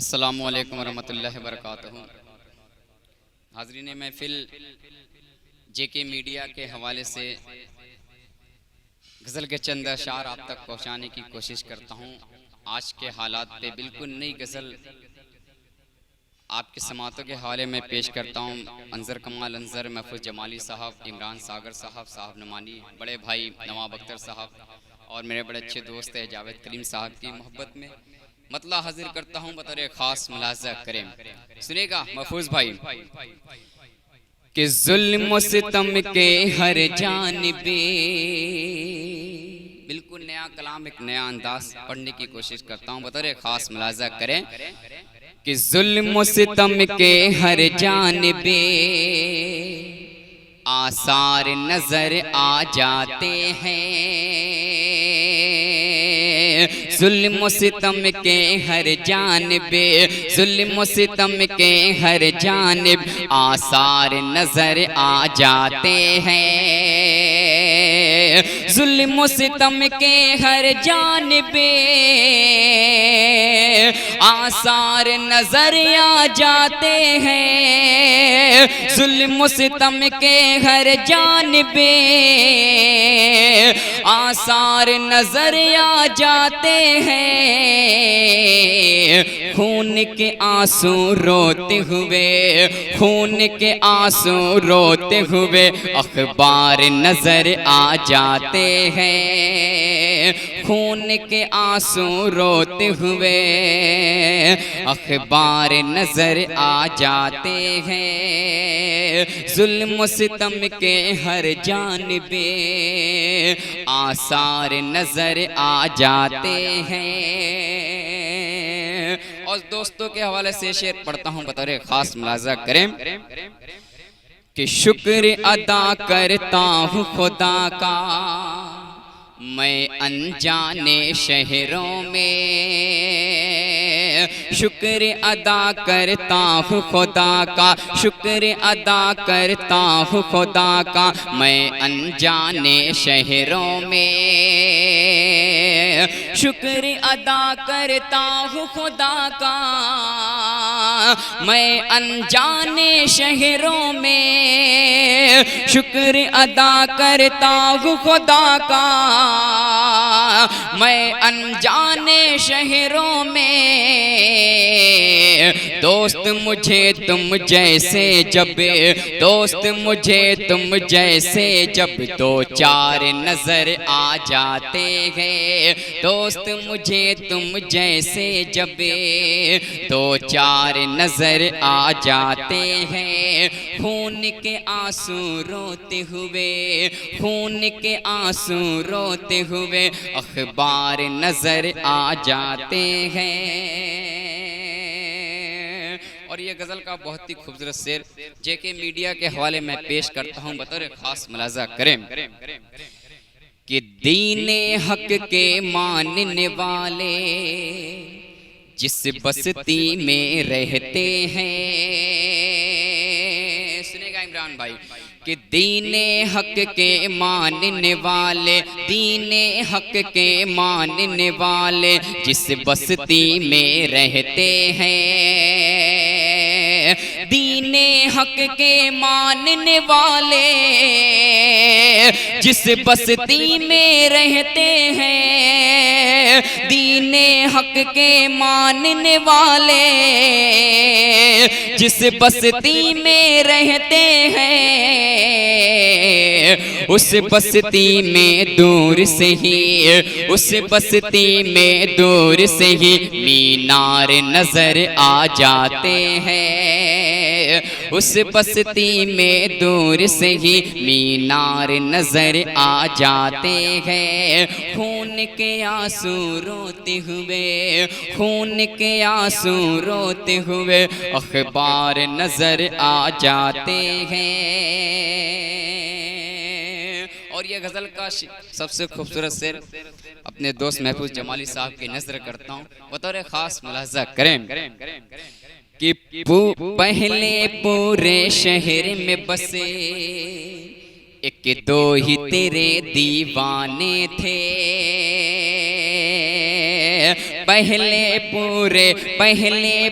अस्सलामु अलैकुम वरहमतुल्लाहि वबरकातुहू। हाज़रीन महफिल, जेके मीडिया के हवाले से गज़ल के चंद अशार आप तक पहुँचाने की कोशिश करता हूँ। आज के हालात पे बिल्कुल नई गज़ल आपके समातों के हवाले में पेश करता हूँ। अंजर कमाल अंजर, महफूज जमाली साहब, इमरान सागर साहब, साहब नमानी, बड़े भाई नवाब अख्तर साहब और मेरे बड़े अच्छे दोस्त हैं जावेद करीम साहब की मोहब्बत में मतला हाजिर करता हूँ बतौर खास मुलाजा करें। सुनेगा महफूज भाई कि जुल्म सितम के हर जानिबे, बिल्कुल नया कलाम, एक नया अंदाज पढ़ने की कोशिश करता हूँ बतौर खास मुलाजा करें कि जुल्म सितम के हर जानिबे आसार नजर आ जाते हैं। जुल्म सितम के हर जानिबे, जुल्म सितम के हर जानिब आसार नजर आ जाते हैं। जुल्म सितम के हर जानिबे आसार नजर आ जाते हैं। जुल्म सितम के हर जानिबे आसार नजर आ जाते हैं। खून के आंसू रोते हुए, खून के आंसू रोते हुए अखबार नजर आ जाते हैं। खून के आंसू रोते हुए अखबार नजर आ जाते हैं। जुल्म सितम के हर जानिबे आसार नजर आ जाते हैं। और दोस्तों के हवाले से शेर पढ़ता हूँ बतौर खास मुलाजा करें कि शुक्र अदा करता हूँ खुदा का मैं अनजाने शहरों में। शुक्र अदा करता हूँ खुदा का, शुक्र अदा करता हूँ खुदा का मैं अनजाने शहरों में। शुक्र अदा करता हूँ खुदा का मैं अनजाने शहरों में। शुक्र अदा करता हूँ खुदा का मैं अनजाने शहरों में। दोस्त मुझे तुम जैसे जब, दोस्त मुझे तुम जैसे जब दो चार नजर आ जाते हैं। दोस्त मुझे तुम जैसे जब दो चार नजर आ जाते हैं। खून के आंसू रोते हुए, खून के आंसू रोते हुए अखबार नजर आ जाते हैं। और ये गज़ल का बहुत ही खूबसूरत शेर जेके मीडिया के हवाले में पेश करता हूँ बतौर खास मुलाजा करें कि दीने हक के मानने वाले जिस बस्ती में रहते हैं। सुनेगा इमरान भाई कि दीने हक के मानने वाले, दीने हक के मानने वाले जिस बस्ती में रहते हैं। दीने हक के मानने वाले जिस बस्ती में रहते हैं। दीने हक के मानने वाले जिस बस्ती में रहते हैं उस बस्ती में दूर से ही, उस बस्ती में दूर से ही मीनार नजर आ जाते हैं। उस बस्ती में दूर से ही मीनार नजर आ जाते हैं। खून के आंसू रोते हुए, खून के आंसू रोते हुए अखबार नजर आ जाते हैं। और ये गज़ल का सबसे खूबसूरत शेर अपने दोस्त महफूज जमाली साहब की नज़र करता हूँ बतौर ख़ास मुलाजा करें कि पहले पूरे शहर में बसे एक दो ही तेरे दीवाने थे। पहले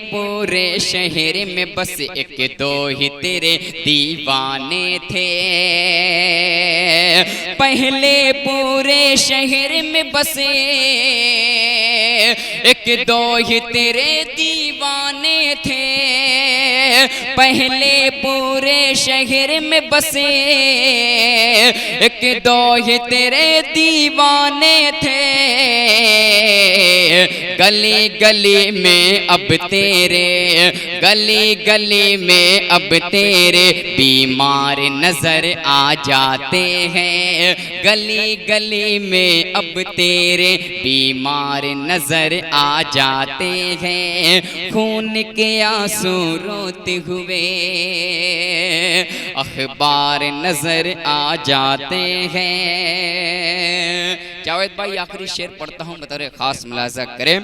पूरे शहर में बस एक दो ही तेरे दीवाने थे। पहले पूरे शहर में बसे एक दो ही तेरे दीवाने थे। पहले पूरे शहर में बसे एक दो ही तेरे दीवाने थे। गली गली में अब तेरे, गली गली में अब तेरे बीमार नजर आ जाते हैं। गली गली में अब तेरे बीमार नजर आ जाते हैं। खून के आंसू रोते हुए अखबार नजर आ जाते हैं। जावेद भाई आखिरी शेर पढ़ता हूँ, बतौर खास मुलाजा करें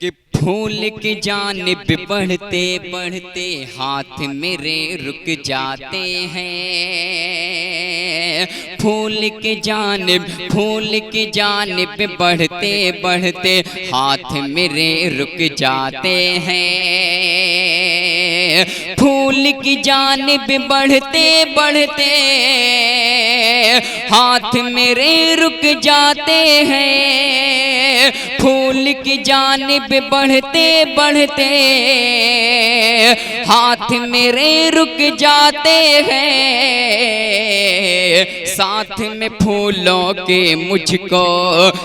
कि फूल की जानिब बढ़ते बढ़ते हाथ मेरे रुक जाते हैं। फूल की जानिब बढ़ते बढ़ते हाथ मेरे रुक जाते हैं। फूल की जानिब बढ़ते बढ़ते हाथ मेरे रुक जाते हैं। फूल की जानिब बढ़ते बढ़ते हाथ मेरे रुक जाते हैं। साथ में फूलों के मुझको,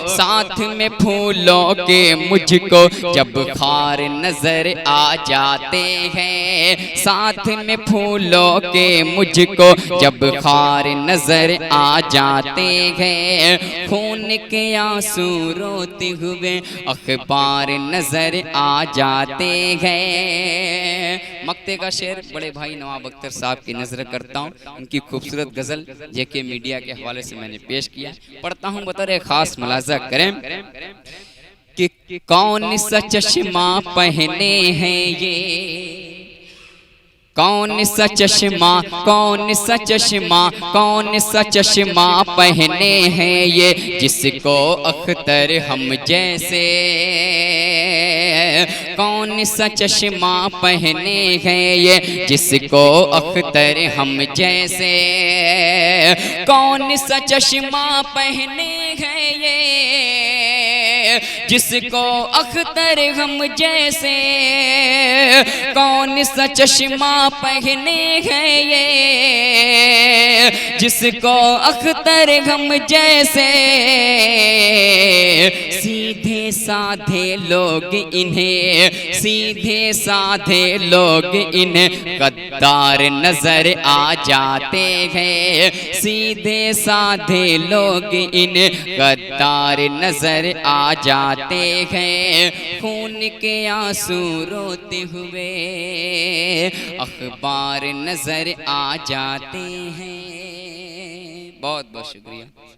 साथ में फूलों के मुझको जब खार नजर आ जाते हैं। साथ में फूलों के मुझको जब खार नजर आ जाते हैं। खून के आंसू रोते हुए अखबार नजर आ जाते हैं। मक्ते का शेर बड़े भाई नवाब अख्तर साहब की नजर करता हूँ। उनकी खूबसूरत गजल जेके मीडिया के हवाले से मैंने पेश किया, पढ़ता हूँ, बतौर खास मुलाजा करें कि कौन सा चश्मा पहने हैं ये, कौन सा चश्मा, कौन सा चश्मा, कौन सा चश्मा पहने हैं ये, जिसको अख्तर हम जैसे, कौन सा चश्मा पहने हैं ये, जिसको अख्तर हम जैसे, कौन सा चश्मा पहने हैं ये, जिसको अख्तर हम जैसे, कौन सा चश्मा पहने हैं ये, जिसको अख्तर हम जैसे। सीधे साधे लोग इन्हें, सीधे साधे लोग इन्हें गद्दार नजर आ जाते हैं। सीधे साधे लोग इन्हें गद्दार नजर आ जाते हैं। खून के आंसू रोते हुए अखबार नजर आ जाते हैं। बहुत बहुत शुक्रिया।